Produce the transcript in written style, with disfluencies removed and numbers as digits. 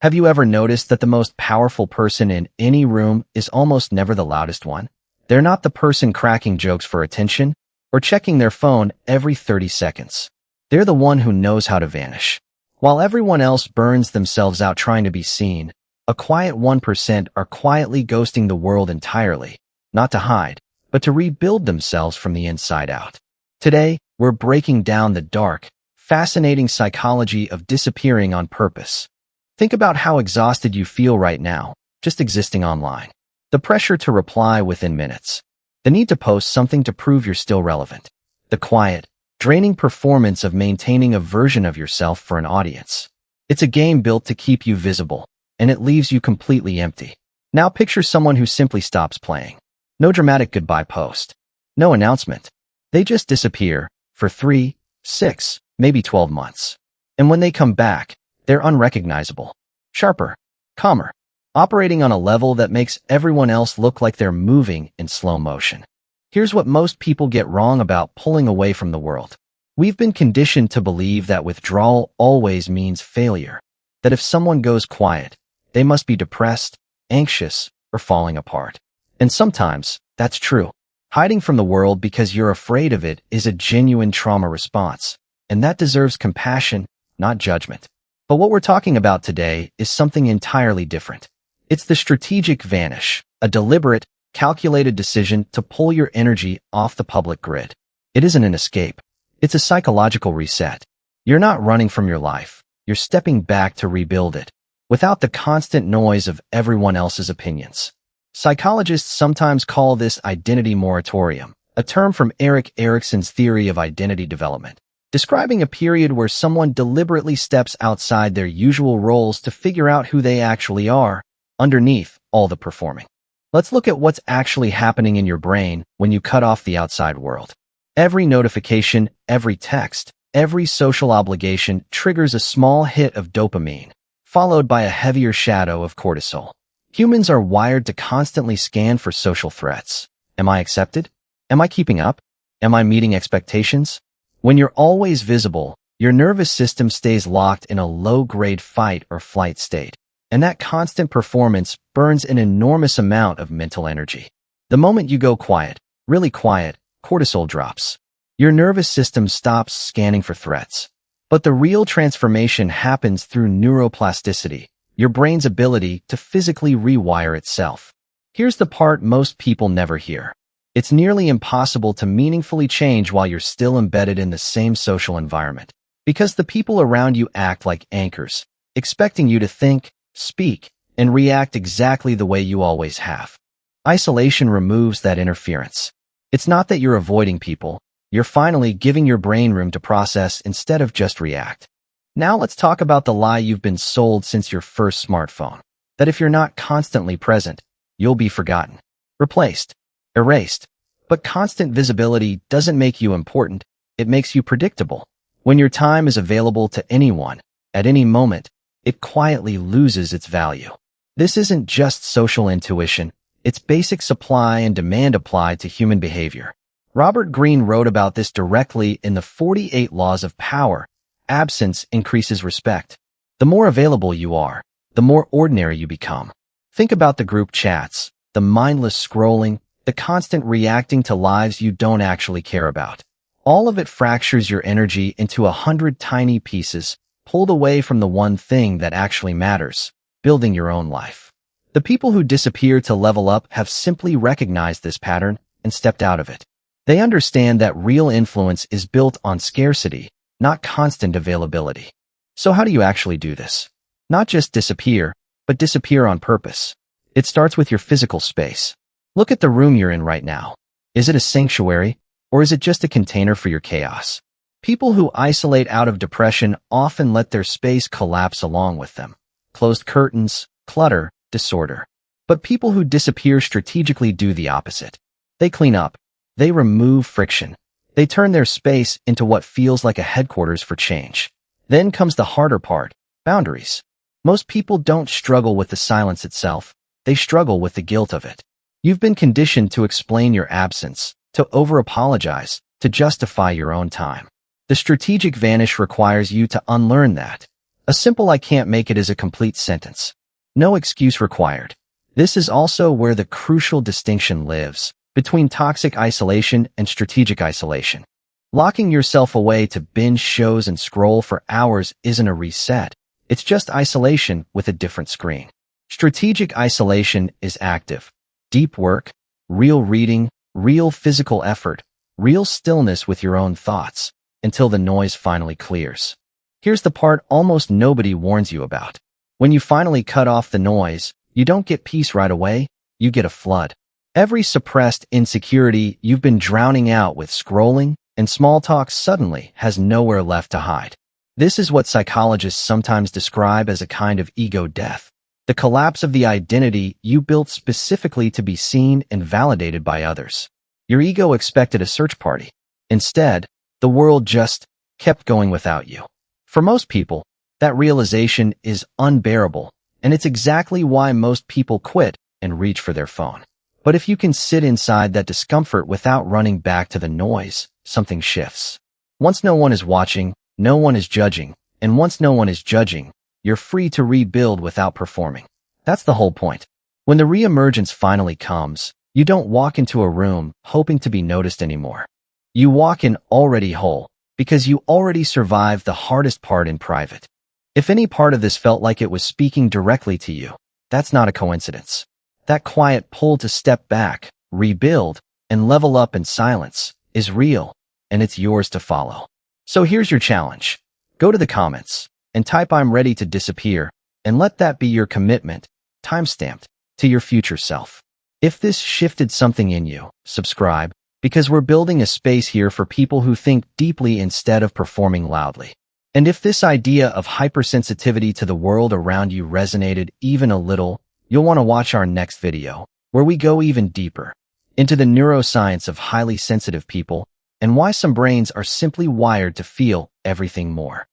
Have you ever noticed that the most powerful person in any room is almost never the loudest one? They're not the person cracking jokes for attention or checking their phone every 30 seconds. They're the one who knows how to vanish. While everyone else burns themselves out trying to be seen, a quiet 1% are quietly ghosting the world entirely, not to hide, but to rebuild themselves from the inside out. Today, we're breaking down the dark, fascinating psychology of disappearing on purpose. Think about how exhausted you feel right now, just existing online. The pressure to reply within minutes. The need to post something to prove you're still relevant. The quiet, draining performance of maintaining a version of yourself for an audience. It's a game built to keep you visible, and it leaves you completely empty. Now picture someone who simply stops playing. No dramatic goodbye post. No announcement. They just disappear for 3, 6, maybe 12 months. And when they come back, they're unrecognizable, sharper, calmer, operating on a level that makes everyone else look like they're moving in slow motion. Here's what most people get wrong about pulling away from the world. We've been conditioned to believe that withdrawal always means failure, that if someone goes quiet, they must be depressed, anxious, or falling apart. And sometimes, that's true. Hiding from the world because you're afraid of it is a genuine trauma response, and that deserves compassion, not judgment. But what we're talking about today is something entirely different. It's the strategic vanish, a deliberate, calculated decision to pull your energy off the public grid. It isn't an escape. It's a psychological reset. You're not running from your life. You're stepping back to rebuild it, without the constant noise of everyone else's opinions. Psychologists sometimes call this identity moratorium, a term from Erik Erikson's theory of identity development, describing a period where someone deliberately steps outside their usual roles to figure out who they actually are, underneath all the performing. Let's look at what's actually happening in your brain when you cut off the outside world. Every notification, every text, every social obligation triggers a small hit of dopamine, followed by a heavier shadow of cortisol. Humans are wired to constantly scan for social threats. Am I accepted? Am I keeping up? Am I meeting expectations? When you're always visible, your nervous system stays locked in a low-grade fight or flight state, and that constant performance burns an enormous amount of mental energy. The moment you go quiet, really quiet, cortisol drops. Your nervous system stops scanning for threats. But the real transformation happens through neuroplasticity, your brain's ability to physically rewire itself. Here's the part most people never hear. It's nearly impossible to meaningfully change while you're still embedded in the same social environment, because the people around you act like anchors, expecting you to think, speak, and react exactly the way you always have. Isolation removes that interference. It's not that you're avoiding people, you're finally giving your brain room to process instead of just react. Now let's talk about the lie you've been sold since your first smartphone, that if you're not constantly present, you'll be forgotten, replaced, erased. But constant visibility doesn't make you important, it makes you predictable. When your time is available to anyone, at any moment, it quietly loses its value. This isn't just social intuition, it's basic supply and demand applied to human behavior. Robert Greene wrote about this directly in the 48 Laws of Power. Absence increases respect. The more available you are, the more ordinary you become. Think about the group chats, the mindless scrolling, the constant reacting to lives you don't actually care about. All of it fractures your energy into 100 tiny pieces, pulled away from the one thing that actually matters, building your own life. The people who disappear to level up have simply recognized this pattern and stepped out of it. They understand that real influence is built on scarcity, not constant availability. So how do you actually do this? Not just disappear, but disappear on purpose. It starts with your physical space. Look at the room you're in right now. Is it a sanctuary, or is it just a container for your chaos? People who isolate out of depression often let their space collapse along with them. Closed curtains, clutter, disorder. But people who disappear strategically do the opposite. They clean up. They remove friction. They turn their space into what feels like a headquarters for change. Then comes the harder part, boundaries. Most people don't struggle with the silence itself. They struggle with the guilt of it. You've been conditioned to explain your absence, to over-apologize, to justify your own time. The strategic vanish requires you to unlearn that. A simple "I can't make it" is a complete sentence. No excuse required. This is also where the crucial distinction lives between toxic isolation and strategic isolation. Locking yourself away to binge shows and scroll for hours isn't a reset. It's just isolation with a different screen. Strategic isolation is active. Deep work, real reading, real physical effort, real stillness with your own thoughts until the noise finally clears. Here's the part almost nobody warns you about. When you finally cut off the noise, you don't get peace right away, you get a flood. Every suppressed insecurity you've been drowning out with scrolling and small talk suddenly has nowhere left to hide. This is what psychologists sometimes describe as a kind of ego death, the collapse of the identity you built specifically to be seen and validated by others. Your ego expected a search party. Instead, the world just kept going without you. For most people, that realization is unbearable, and it's exactly why most people quit and reach for their phone. But if you can sit inside that discomfort without running back to the noise, something shifts. Once no one is watching, no one is judging, and once no one is judging, you're free to rebuild without performing. That's the whole point. When the reemergence finally comes, you don't walk into a room hoping to be noticed anymore. You walk in already whole, because you already survived the hardest part in private. If any part of this felt like it was speaking directly to you, that's not a coincidence. That quiet pull to step back, rebuild, and level up in silence is real, and it's yours to follow. So here's your challenge. Go to the comments and type "I'm ready to disappear," and let that be your commitment, time-stamped, to your future self. If this shifted something in you, subscribe, because we're building a space here for people who think deeply instead of performing loudly. And if this idea of hypersensitivity to the world around you resonated even a little, you'll want to watch our next video, where we go even deeper into the neuroscience of highly sensitive people and why some brains are simply wired to feel everything more.